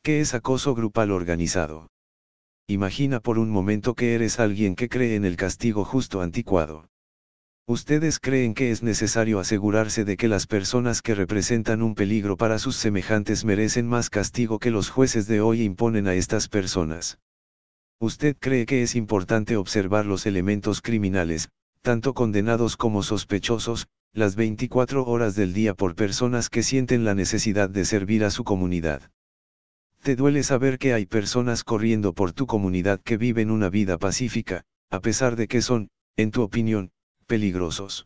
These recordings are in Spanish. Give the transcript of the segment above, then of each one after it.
¿Qué es acoso grupal organizado? Imagina por un momento que eres alguien que cree en el castigo justo anticuado. Ustedes creen que es necesario asegurarse de que las personas que representan un peligro para sus semejantes merecen más castigo que los jueces de hoy imponen a estas personas. Usted cree que es importante observar los elementos criminales, tanto condenados como sospechosos, las 24 horas del día por personas que sienten la necesidad de servir a su comunidad. Te duele saber que hay personas corriendo por tu comunidad que viven una vida pacífica, a pesar de que son, en tu opinión, peligrosos.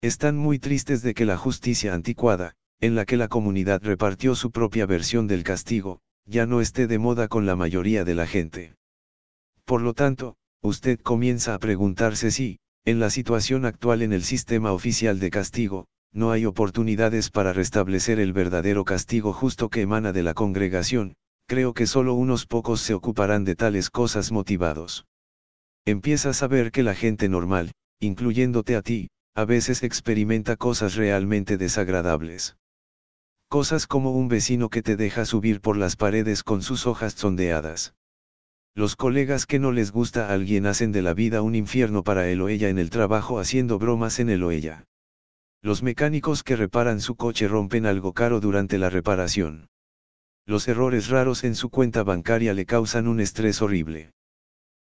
Están muy tristes de que la justicia anticuada, en la que la comunidad repartió su propia versión del castigo, ya no esté de moda con la mayoría de la gente. Por lo tanto, usted comienza a preguntarse si, en la situación actual en el sistema oficial de castigo, no hay oportunidades para restablecer el verdadero castigo justo que emana de la congregación. Creo que solo unos pocos se ocuparán de tales cosas motivados. Empiezas a ver que la gente normal, incluyéndote a ti, a veces experimenta cosas realmente desagradables. Cosas como un vecino que te deja subir por las paredes con sus hojas sondeadas. Los colegas que no les gusta a alguien hacen de la vida un infierno para él o ella en el trabajo haciendo bromas en él o ella. Los mecánicos que reparan su coche rompen algo caro durante la reparación. Los errores raros en su cuenta bancaria le causan un estrés horrible.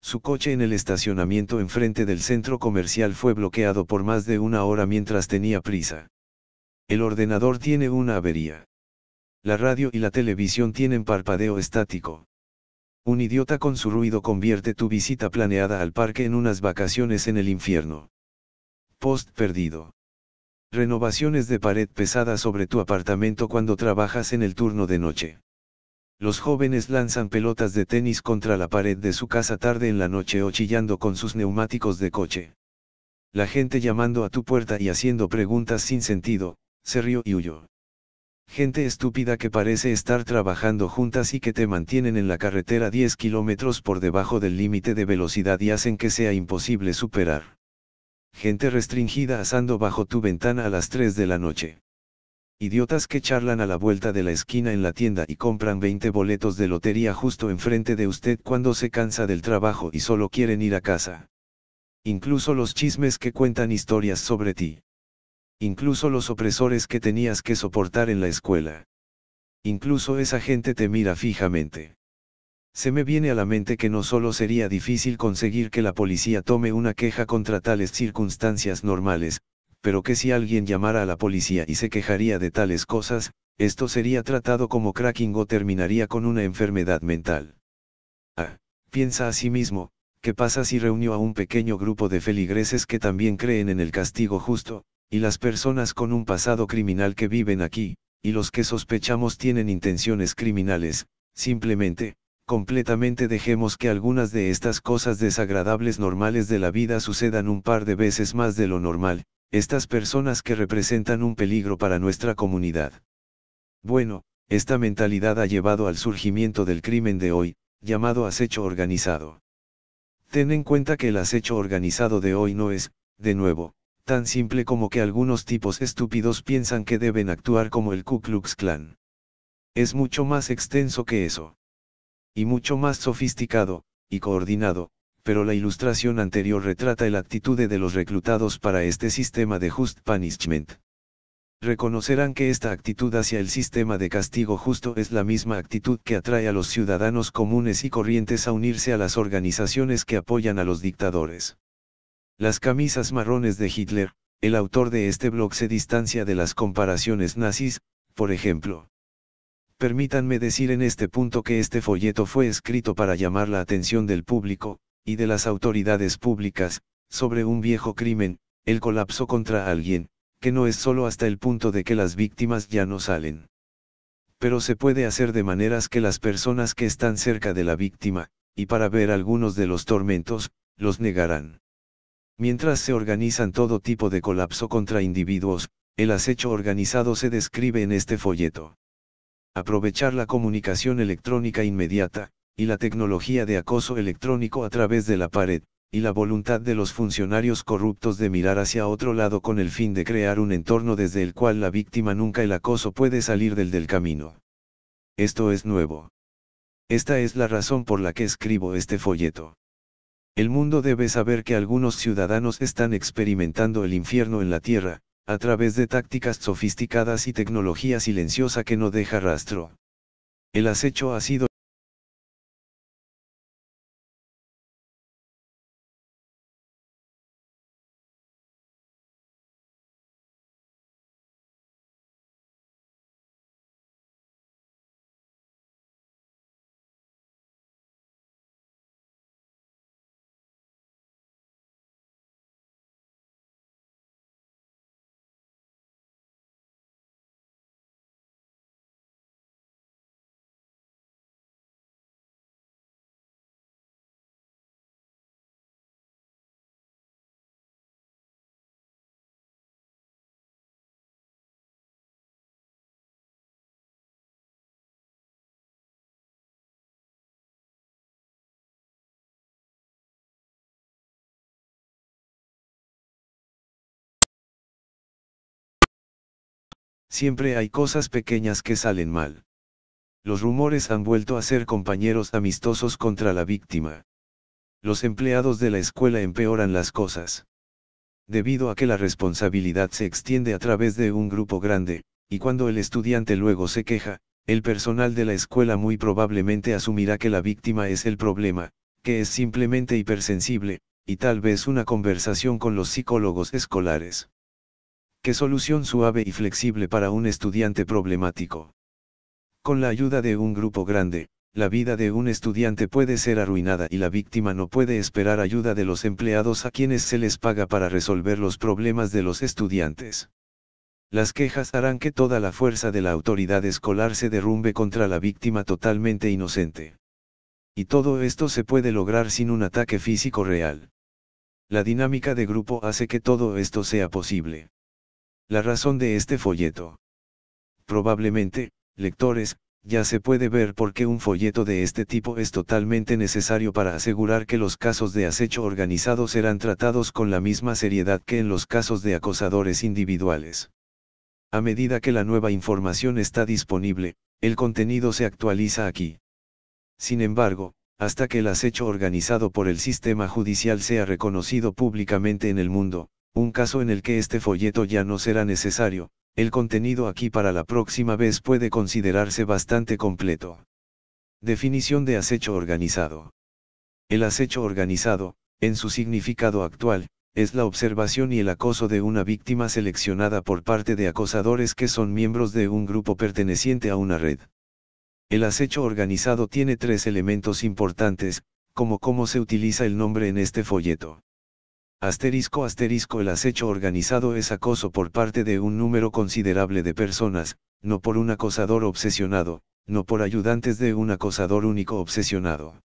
Su coche en el estacionamiento enfrente del centro comercial fue bloqueado por más de una hora mientras tenía prisa. El ordenador tiene una avería. La radio y la televisión tienen parpadeo estático. Un idiota con su ruido convierte tu visita planeada al parque en unas vacaciones en el infierno. Post perdido. Renovaciones de pared pesada sobre tu apartamento cuando trabajas en el turno de noche. Los jóvenes lanzan pelotas de tenis contra la pared de su casa tarde en la noche o chillando con sus neumáticos de coche. La gente llamando a tu puerta y haciendo preguntas sin sentido, se rió y huyó. Gente estúpida que parece estar trabajando juntas y que te mantienen en la carretera 10 kilómetros por debajo del límite de velocidad y hacen que sea imposible superar. Gente restringida asando bajo tu ventana a las 3 de la noche. Idiotas que charlan a la vuelta de la esquina en la tienda y compran 20 boletos de lotería justo enfrente de usted cuando se cansa del trabajo y solo quieren ir a casa. Incluso los chismes que cuentan historias sobre ti. Incluso los opresores que tenías que soportar en la escuela. Incluso esa gente te mira fijamente. Se me viene a la mente que no solo sería difícil conseguir que la policía tome una queja contra tales circunstancias normales, pero que si alguien llamara a la policía y se quejaría de tales cosas, esto sería tratado como cracking o terminaría con una enfermedad mental. Piensa a sí mismo, ¿qué pasa si reunió a un pequeño grupo de feligreses que también creen en el castigo justo, y las personas con un pasado criminal que viven aquí, y los que sospechamos tienen intenciones criminales? Simplemente, completamente dejemos que algunas de estas cosas desagradables normales de la vida sucedan un par de veces más de lo normal, estas personas que representan un peligro para nuestra comunidad. Bueno, esta mentalidad ha llevado al surgimiento del crimen de hoy, llamado acecho organizado. Ten en cuenta que el acecho organizado de hoy no es, de nuevo, tan simple como que algunos tipos estúpidos piensan que deben actuar como el Ku Klux Klan. Es mucho más extenso que eso. Y mucho más sofisticado, y coordinado, pero la ilustración anterior retrata la actitud de los reclutados para este sistema de just punishment. Reconocerán que esta actitud hacia el sistema de castigo justo es la misma actitud que atrae a los ciudadanos comunes y corrientes a unirse a las organizaciones que apoyan a los dictadores. Las camisas marrones de Hitler, el autor de este blog se distancia de las comparaciones nazis, por ejemplo. Permítanme decir en este punto que este folleto fue escrito para llamar la atención del público, y de las autoridades públicas, sobre un viejo crimen, el colapso contra alguien, que no es solo hasta el punto de que las víctimas ya no salen. Pero se puede hacer de maneras que las personas que están cerca de la víctima, y para ver algunos de los tormentos, los negarán. Mientras se organizan todo tipo de colapso contra individuos, el acecho organizado se describe en este folleto. Aprovechar la comunicación electrónica inmediata, y la tecnología de acoso electrónico a través de la pared, y la voluntad de los funcionarios corruptos de mirar hacia otro lado con el fin de crear un entorno desde el cual la víctima nunca el acoso puede salir del camino. Esto es nuevo. Esta es la razón por la que escribo este folleto. El mundo debe saber que algunos ciudadanos están experimentando el infierno en la tierra, a través de tácticas sofisticadas y tecnología silenciosa que no deja rastro. El acecho ha sido Siempre hay cosas pequeñas que salen mal. Los rumores han vuelto a ser compañeros amistosos contra la víctima. Los empleados de la escuela empeoran las cosas. Debido a que la responsabilidad se extiende a través de un grupo grande, y cuando el estudiante luego se queja, el personal de la escuela muy probablemente asumirá que la víctima es el problema, que es simplemente hipersensible, y tal vez una conversación con los psicólogos escolares. ¿Qué solución suave y flexible para un estudiante problemático? Con la ayuda de un grupo grande, la vida de un estudiante puede ser arruinada y la víctima no puede esperar ayuda de los empleados a quienes se les paga para resolver los problemas de los estudiantes. Las quejas harán que toda la fuerza de la autoridad escolar se derrumbe contra la víctima totalmente inocente. Y todo esto se puede lograr sin un ataque físico real. La dinámica de grupo hace que todo esto sea posible. La razón de este folleto. Probablemente, lectores, ya se puede ver por qué un folleto de este tipo es totalmente necesario para asegurar que los casos de acecho organizado serán tratados con la misma seriedad que en los casos de acosadores individuales. A medida que la nueva información está disponible, el contenido se actualiza aquí. Sin embargo, hasta que el acecho organizado por el sistema judicial sea reconocido públicamente en el mundo, un caso en el que este folleto ya no será necesario, el contenido aquí para la próxima vez puede considerarse bastante completo. Definición de acecho organizado. El acecho organizado, en su significado actual, es la observación y el acoso de una víctima seleccionada por parte de acosadores que son miembros de un grupo perteneciente a una red. El acecho organizado tiene tres elementos importantes, como cómo se utiliza el nombre en este folleto. Asterisco el acecho organizado es acoso por parte de un número considerable de personas, no por un acosador obsesionado, no por ayudantes de un acosador único obsesionado.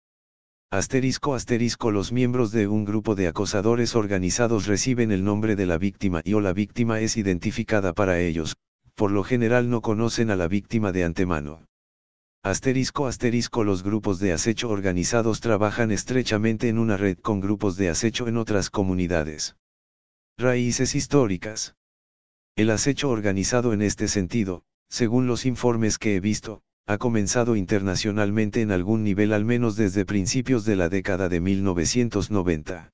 Asterisco los miembros de un grupo de acosadores organizados reciben el nombre de la víctima y o la víctima es identificada para ellos, por lo general no conocen a la víctima de antemano. Asterisco los grupos de acecho organizados trabajan estrechamente en una red con grupos de acecho en otras comunidades. Raíces históricas. El acecho organizado en este sentido, según los informes que he visto, ha comenzado internacionalmente en algún nivel al menos desde principios de la década de 1990.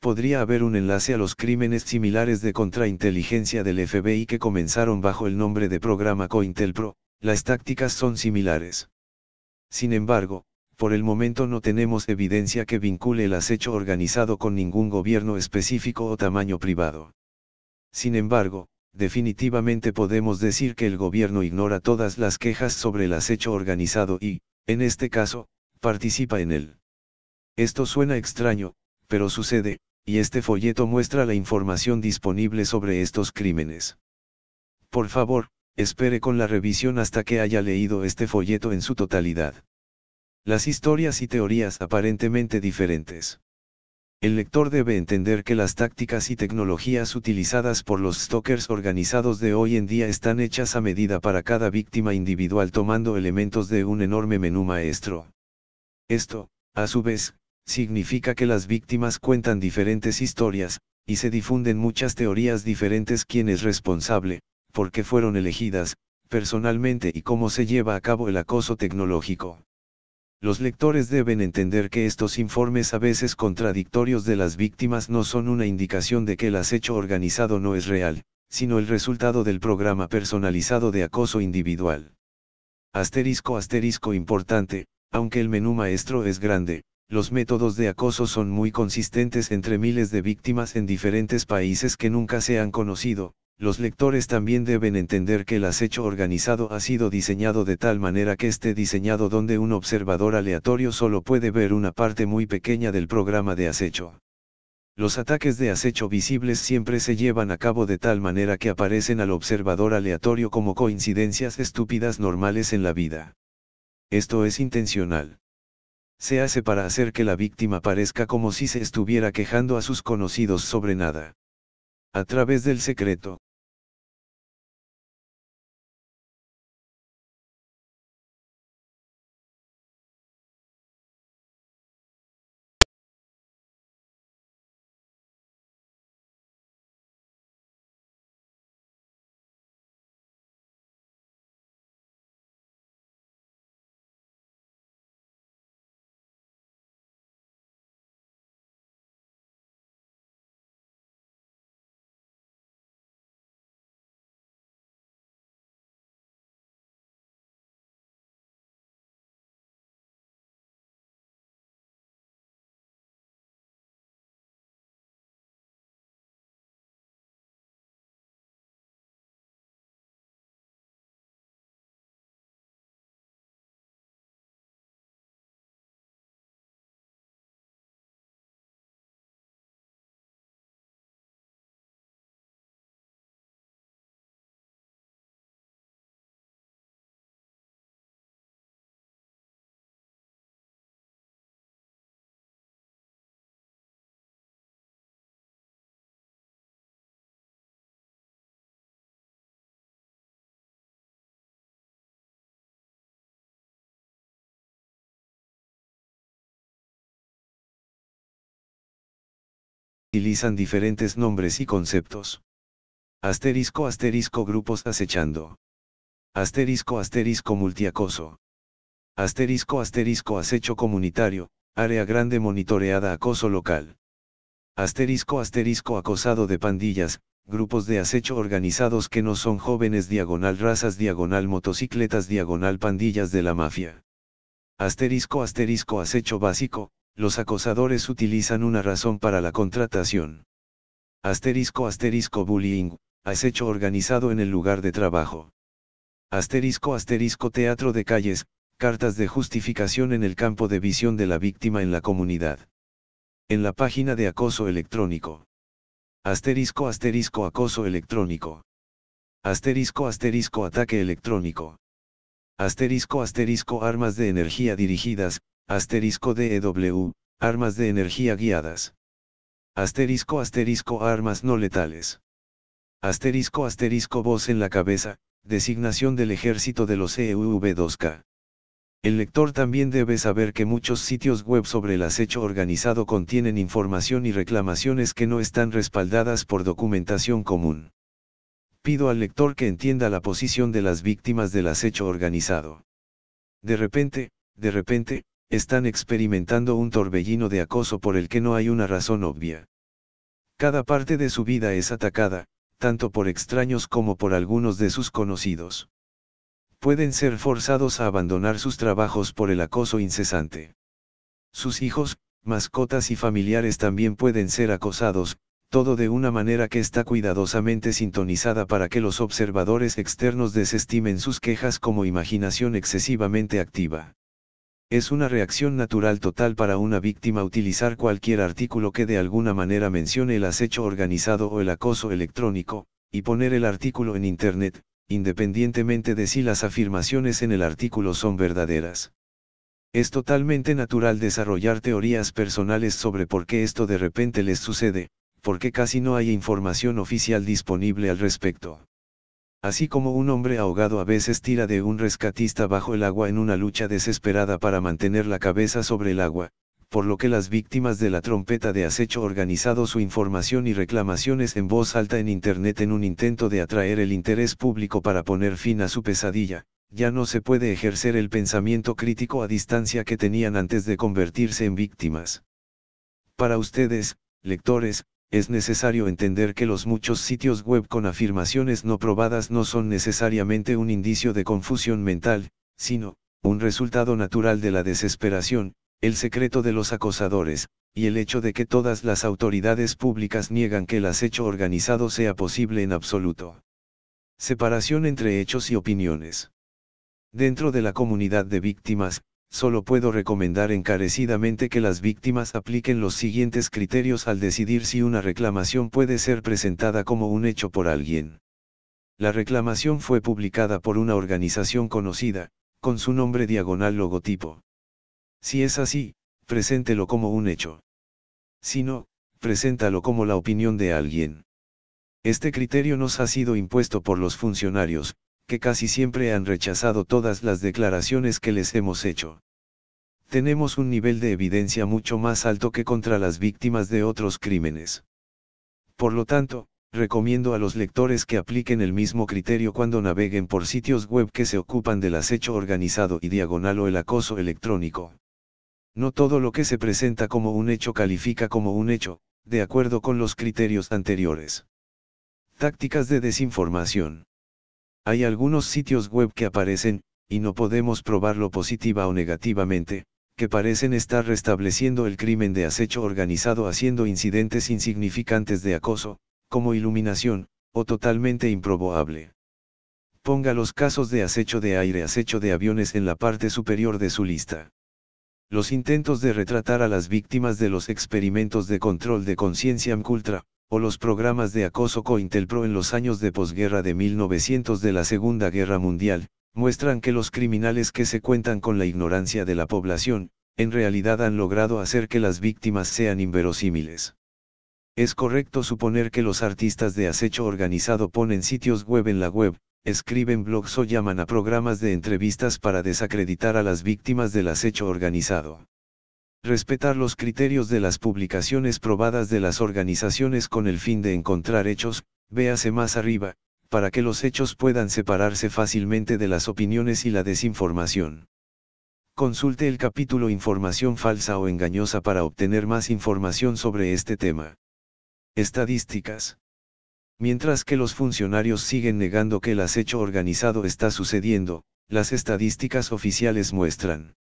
Podría haber un enlace a los crímenes similares de contrainteligencia del FBI que comenzaron bajo el nombre de programa COINTELPRO. Las tácticas son similares. Sin embargo, por el momento no tenemos evidencia que vincule el acecho organizado con ningún gobierno específico o tamaño privado. Sin embargo, definitivamente podemos decir que el gobierno ignora todas las quejas sobre el acecho organizado y, en este caso, participa en él. Esto suena extraño, pero sucede, y este folleto muestra la información disponible sobre estos crímenes. Por favor, espere con la revisión hasta que haya leído este folleto en su totalidad. Las historias y teorías aparentemente diferentes. El lector debe entender que las tácticas y tecnologías utilizadas por los stalkers organizados de hoy en día están hechas a medida para cada víctima individual tomando elementos de un enorme menú maestro. Esto, a su vez, significa que las víctimas cuentan diferentes historias, y se difunden muchas teorías diferentes quién es responsable, por qué fueron elegidas, personalmente y cómo se lleva a cabo el acoso tecnológico. Los lectores deben entender que estos informes a veces contradictorios de las víctimas no son una indicación de que el acecho organizado no es real, sino el resultado del programa personalizado de acoso individual. Asterisco importante, aunque el menú maestro es grande, los métodos de acoso son muy consistentes entre miles de víctimas en diferentes países que nunca se han conocido. Los lectores también deben entender que el acecho organizado ha sido diseñado de tal manera que esté diseñado donde un observador aleatorio solo puede ver una parte muy pequeña del programa de acecho. Los ataques de acecho visibles siempre se llevan a cabo de tal manera que aparecen al observador aleatorio como coincidencias estúpidas normales en la vida. Esto es intencional. Se hace para hacer que la víctima parezca como si se estuviera quejando a sus conocidos sobre nada. A través del secreto. Utilizan diferentes nombres y conceptos. Grupos acechando. Multiacoso. Acecho comunitario, área grande monitoreada acoso local. Acosado de pandillas, grupos de acecho organizados que no son jóvenes razas motocicletas pandillas de la mafia. Acecho básico, los acosadores utilizan una razón para la contratación. Bullying, acecho organizado en el lugar de trabajo. Teatro de calles, cartas de justificación en el campo de visión de la víctima en la comunidad. En la página de acoso electrónico. Acoso electrónico. Ataque electrónico. Armas de energía dirigidas, DEW, armas de energía guiadas. Armas no letales. Voz en la cabeza, designación del ejército de los EUV-2K. El lector también debe saber que muchos sitios web sobre el acecho organizado contienen información y reclamaciones que no están respaldadas por documentación común. Pido al lector que entienda la posición de las víctimas del acecho organizado. De repente, están experimentando un torbellino de acoso por el que no hay una razón obvia. Cada parte de su vida es atacada, tanto por extraños como por algunos de sus conocidos. Pueden ser forzados a abandonar sus trabajos por el acoso incesante. Sus hijos, mascotas y familiares también pueden ser acosados, todo de una manera que está cuidadosamente sintonizada para que los observadores externos desestimen sus quejas como imaginación excesivamente activa. Es una reacción natural total para una víctima utilizar cualquier artículo que de alguna manera mencione el acecho organizado o el acoso electrónico, y poner el artículo en Internet, independientemente de si las afirmaciones en el artículo son verdaderas. Es totalmente natural desarrollar teorías personales sobre por qué esto de repente les sucede, porque casi no hay información oficial disponible al respecto. Así como un hombre ahogado a veces tira de un rescatista bajo el agua en una lucha desesperada para mantener la cabeza sobre el agua, por lo que las víctimas de la trompeta de acecho organizado su información y reclamaciones en voz alta en Internet en un intento de atraer el interés público para poner fin a su pesadilla, ya no se puede ejercer el pensamiento crítico a distancia que tenían antes de convertirse en víctimas. Para ustedes, lectores, es necesario entender que los muchos sitios web con afirmaciones no probadas no son necesariamente un indicio de confusión mental, sino, un resultado natural de la desesperación, el secreto de los acosadores, y el hecho de que todas las autoridades públicas niegan que el acecho organizado sea posible en absoluto. Separación entre hechos y opiniones. Dentro de la comunidad de víctimas, solo puedo recomendar encarecidamente que las víctimas apliquen los siguientes criterios al decidir si una reclamación puede ser presentada como un hecho por alguien. La reclamación fue publicada por una organización conocida, con su nombre diagonal logotipo. Si es así, preséntelo como un hecho. Si no, preséntalo como la opinión de alguien. Este criterio nos ha sido impuesto por los funcionarios, que casi siempre han rechazado todas las declaraciones que les hemos hecho. Tenemos un nivel de evidencia mucho más alto que contra las víctimas de otros crímenes. Por lo tanto, recomiendo a los lectores que apliquen el mismo criterio cuando naveguen por sitios web que se ocupan del acecho organizado y diagonal o el acoso electrónico. No todo lo que se presenta como un hecho califica como un hecho, de acuerdo con los criterios anteriores. Tácticas de desinformación. Hay algunos sitios web que aparecen, y no podemos probarlo positiva o negativamente, que parecen estar restableciendo el crimen de acecho organizado haciendo incidentes insignificantes de acoso, como iluminación, o totalmente improbable. Ponga los casos de acecho de aire, acecho de aviones en la parte superior de su lista. Los intentos de retratar a las víctimas de los experimentos de control de conciencia MKUltra, o los programas de acoso COINTELPRO en los años de posguerra de 1900 de la Segunda Guerra Mundial, muestran que los criminales que se cuentan con la ignorancia de la población, en realidad han logrado hacer que las víctimas sean inverosímiles. Es correcto suponer que los artistas de acecho organizado ponen sitios web en la web, escriben blogs o llaman a programas de entrevistas para desacreditar a las víctimas del acecho organizado. Respetar los criterios de las publicaciones probadas de las organizaciones con el fin de encontrar hechos, véase más arriba, para que los hechos puedan separarse fácilmente de las opiniones y la desinformación. Consulte el capítulo Información falsa o engañosa para obtener más información sobre este tema. Estadísticas. Mientras que los funcionarios siguen negando que el acecho organizado está sucediendo, las estadísticas oficiales muestran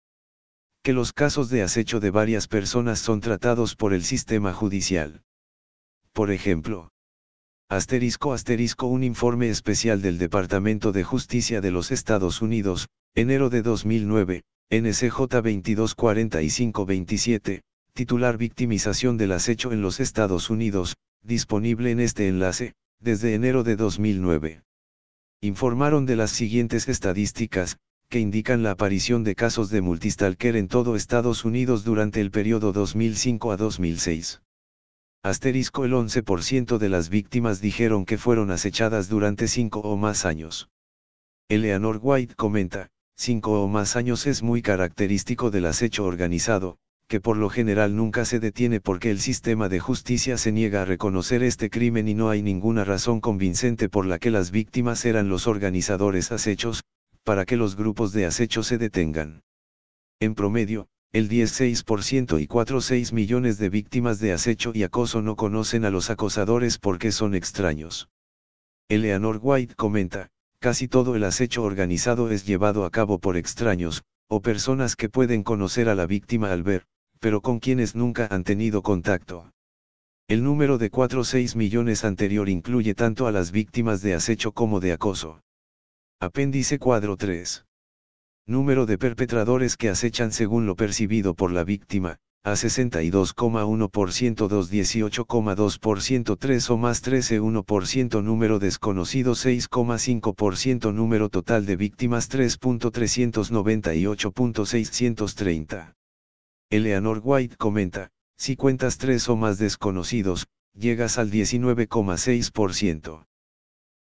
que los casos de acecho de varias personas son tratados por el sistema judicial. Por ejemplo, un informe especial del Departamento de Justicia de los Estados Unidos, enero de 2009, NCJ 224527, titular Victimización del acecho en los Estados Unidos, disponible en este enlace, desde enero de 2009. Informaron de las siguientes estadísticas, que indican la aparición de casos de multistalker en todo Estados Unidos durante el periodo 2005 a 2006. El 11% de las víctimas dijeron que fueron acechadas durante 5 o más años. Eleanor White comenta, 5 o más años es muy característico del acecho organizado, que por lo general nunca se detiene porque el sistema de justicia se niega a reconocer este crimen y no hay ninguna razón convincente por la que las víctimas eran los organizadores acechos, para que los grupos de acecho se detengan. En promedio, el 16% y 4,6 millones de víctimas de acecho y acoso no conocen a los acosadores porque son extraños. Eleanor White comenta, casi todo el acecho organizado es llevado a cabo por extraños, o personas que pueden conocer a la víctima al ver, pero con quienes nunca han tenido contacto. El número de 4,6 millones anterior incluye tanto a las víctimas de acecho como de acoso. Apéndice cuadro 3. Número de perpetradores que acechan según lo percibido por la víctima, a 62,1%, 18,2%, 3 o más 13,1%, número desconocido 6,5%, número total de víctimas 3.398.630. Eleanor White comenta, si cuentas 3 o más desconocidos, llegas al 19,6%.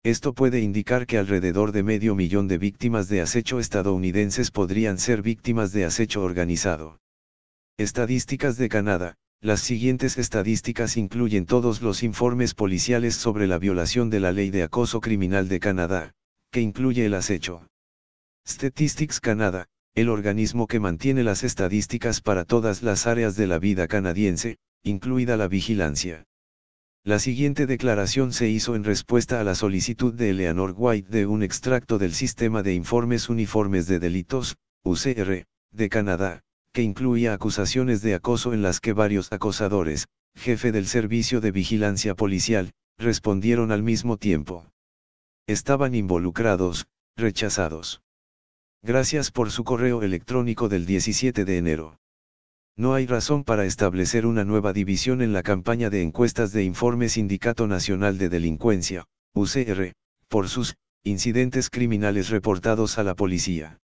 Esto puede indicar que alrededor de 500,000 de víctimas de acecho estadounidenses podrían ser víctimas de acecho organizado. Estadísticas de Canadá. Las siguientes estadísticas incluyen todos los informes policiales sobre la violación de la ley de acoso criminal de Canadá, que incluye el acecho. Statistics Canada, el organismo que mantiene las estadísticas para todas las áreas de la vida canadiense, incluida la vigilancia. La siguiente declaración se hizo en respuesta a la solicitud de Eleanor White de un extracto del Sistema de Informes Uniformes de Delitos, UCR, de Canadá, que incluía acusaciones de acoso en las que varios acosadores, jefe del Servicio de Vigilancia Policial, respondieron al mismo tiempo. Estaban involucrados, rechazados. Gracias por su correo electrónico del 17 de enero. No hay razón para establecer una nueva división en la campaña de encuestas de Informe Sindicato Nacional de Delincuencia, UCR, por sus incidentes criminales reportados a la policía.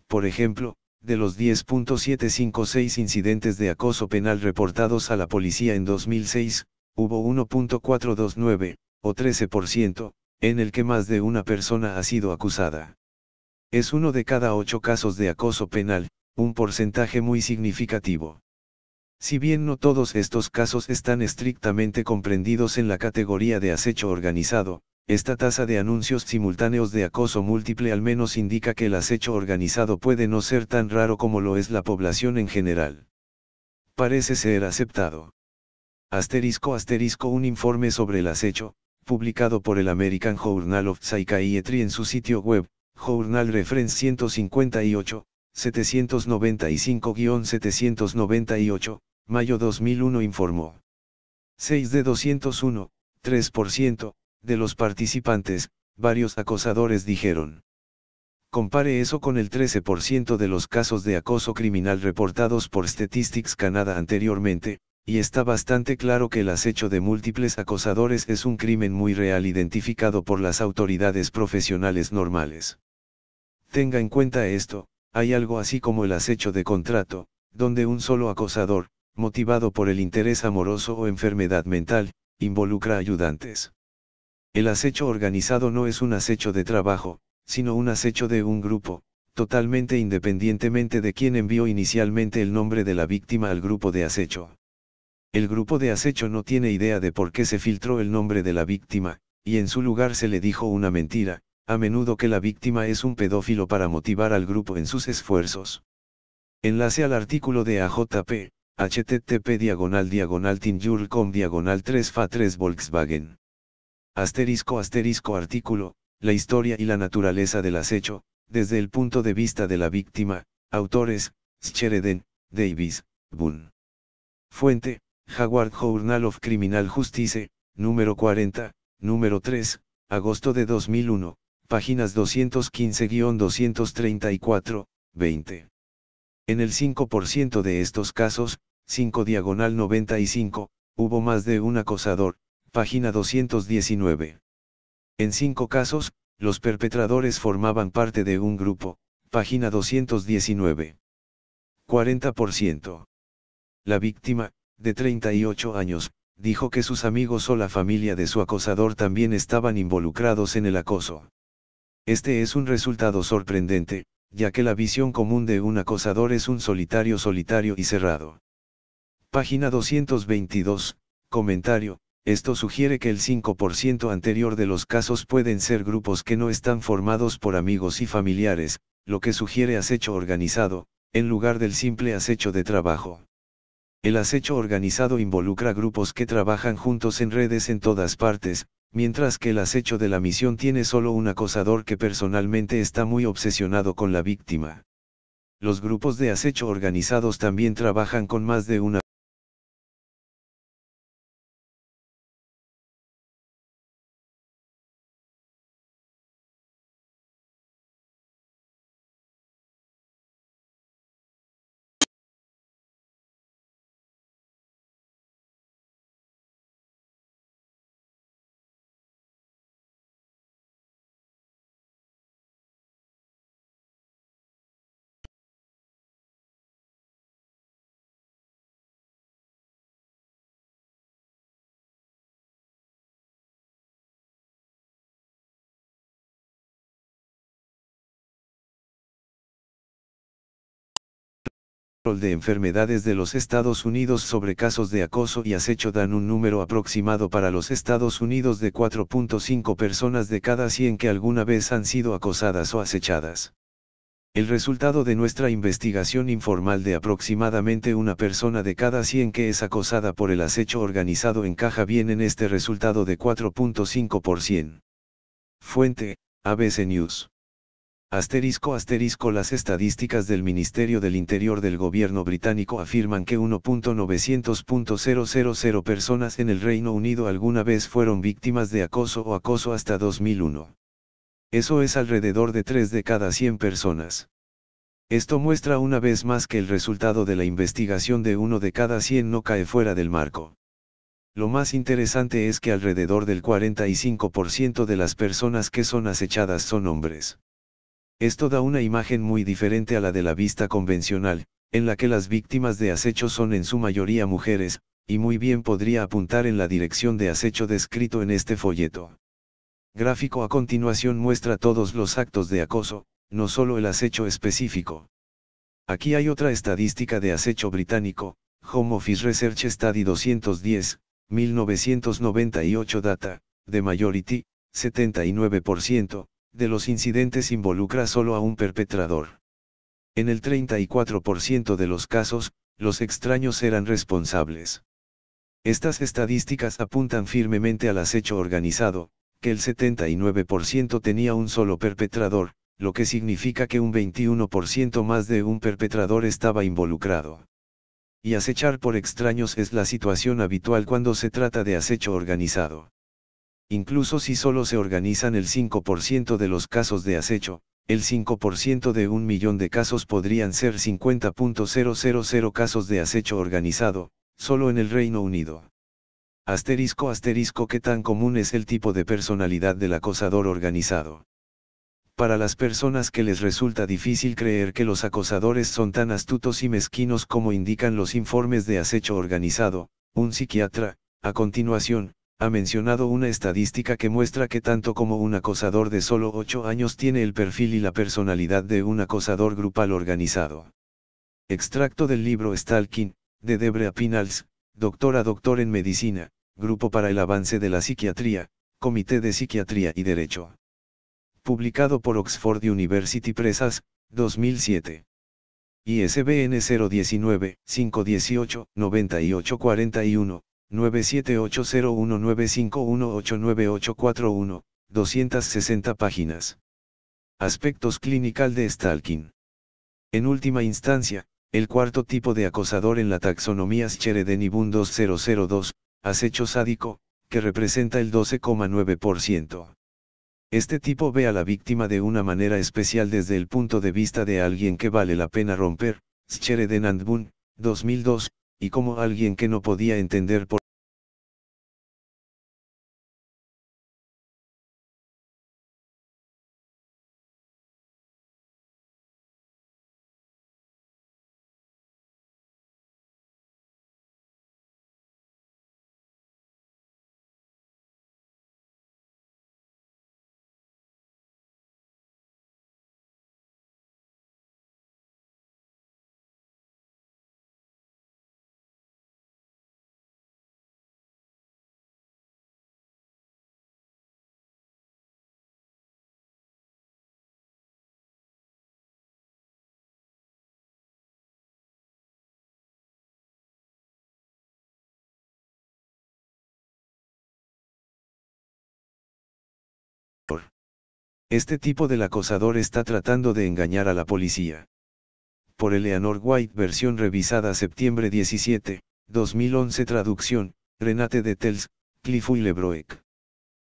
Por ejemplo, de los 10.756 incidentes de acoso penal reportados a la policía en 2006, hubo 1.429, o 13%, en el que más de una persona ha sido acusada. Es uno de cada 8 casos de acoso penal, un porcentaje muy significativo. Si bien no todos estos casos están estrictamente comprendidos en la categoría de acecho organizado, esta tasa de anuncios simultáneos de acoso múltiple al menos indica que el acecho organizado puede no ser tan raro como lo es la población en general. Parece ser aceptado. *** Un informe sobre el acecho, publicado por el American Journal of Psychiatry en su sitio web, Journal Reference 158, 795-798, mayo 2001 informó. 6 de 201, 3%, de los participantes, varios acosadores dijeron. Compare eso con el 13% de los casos de acoso criminal reportados por Statistics Canada anteriormente, y está bastante claro que el acecho de múltiples acosadores es un crimen muy real identificado por las autoridades profesionales normales. Tenga en cuenta esto, hay algo así como el acecho de contrato, donde un solo acosador, motivado por el interés amoroso o enfermedad mental, involucra ayudantes. El acecho organizado no es un acecho de trabajo, sino un acecho de un grupo, totalmente independientemente de quién envió inicialmente el nombre de la víctima al grupo de acecho. El grupo de acecho no tiene idea de por qué se filtró el nombre de la víctima, y en su lugar se le dijo una mentira, a menudo que la víctima es un pedófilo para motivar al grupo en sus esfuerzos. Enlace al artículo de AJP, http://tinjurl.com/3fa3 Volkswagen. Artículo, la historia y la naturaleza del acecho, desde el punto de vista de la víctima, autores, Sheridan, Davis, Boone. Fuente, Howard Journal of Criminal Justice, número 40, número 3, agosto de 2001, páginas 215-234, 20. En el 5% de estos casos, 5/95, hubo más de un acosador, página 219. En 5 casos, los perpetradores formaban parte de un grupo, página 219. 40%. La víctima, de 38 años, dijo que sus amigos o la familia de su acosador también estaban involucrados en el acoso. Este es un resultado sorprendente, ya que la visión común de un acosador es un solitario y cerrado. Página 222, comentario, esto sugiere que el 5% anterior de los casos pueden ser grupos que no están formados por amigos y familiares, lo que sugiere acecho organizado, en lugar del simple acecho de trabajo. El acecho organizado involucra grupos que trabajan juntos en redes en todas partes, mientras que el acecho de la misión tiene solo un acosador que personalmente está muy obsesionado con la víctima. Los grupos de acecho organizados también trabajan con más de una de enfermedades de los Estados Unidos sobre casos de acoso y acecho dan un número aproximado para los Estados Unidos de 4.5 personas de cada 100 que alguna vez han sido acosadas o acechadas. El resultado de nuestra investigación informal de aproximadamente una persona de cada 100 que es acosada por el acecho organizado encaja bien en este resultado de 4.5%. Fuente, ABC News. *** Las estadísticas del Ministerio del Interior del gobierno británico afirman que 1.900.000 personas en el Reino Unido alguna vez fueron víctimas de acoso o acoso hasta 2001. Eso es alrededor de 3 de cada 100 personas. Esto muestra una vez más que el resultado de la investigación de 1 de cada 100 no cae fuera del marco. Lo más interesante es que alrededor del 45% de las personas que son acechadas son hombres. Esto da una imagen muy diferente a la de la vista convencional, en la que las víctimas de acecho son en su mayoría mujeres, y muy bien podría apuntar en la dirección de acecho descrito en este folleto. Gráfico a continuación muestra todos los actos de acoso, no solo el acecho específico. Aquí hay otra estadística de acecho británico, Home Office Research Study 210, 1998 data, de Majority, 79%, de los incidentes involucra solo a un perpetrador. En el 34% de los casos, los extraños eran responsables. Estas estadísticas apuntan firmemente al acecho organizado, que el 79% tenía un solo perpetrador, lo que significa que un 21% más de un perpetrador estaba involucrado. Y acechar por extraños es la situación habitual cuando se trata de acecho organizado. Incluso si solo se organizan el 5% de los casos de acecho, el 5% de 1.000.000 de casos podrían ser 50.000 casos de acecho organizado, solo en el Reino Unido. *** ¿Qué tan común es el tipo de personalidad del acosador organizado? Para las personas que les resulta difícil creer que los acosadores son tan astutos y mezquinos como indican los informes de acecho organizado, un psiquiatra, a continuación, ha mencionado una estadística que muestra que tanto como un acosador de solo 8 años tiene el perfil y la personalidad de un acosador grupal organizado. Extracto del libro Stalking, de Debra Pinals, doctor en medicina, Grupo para el Avance de la Psiquiatría, Comité de Psiquiatría y Derecho. Publicado por Oxford University Press, 2007. ISBN 019-518-9841, 9780195189841, 260 páginas. Aspectos clínicos de stalking. En última instancia, el cuarto tipo de acosador en la taxonomía Scheredenibun 2002, acecho sádico, que representa el 12,9%. Este tipo ve a la víctima de una manera especial desde el punto de vista de alguien que vale la pena romper, Scheredenandbun, 2002, y como alguien que no podía entender por este tipo del acosador está tratando de engañar a la policía. Por Eleanor White, versión revisada septiembre 17, 2011, traducción, Renate de Tels, Clifford Lebroek.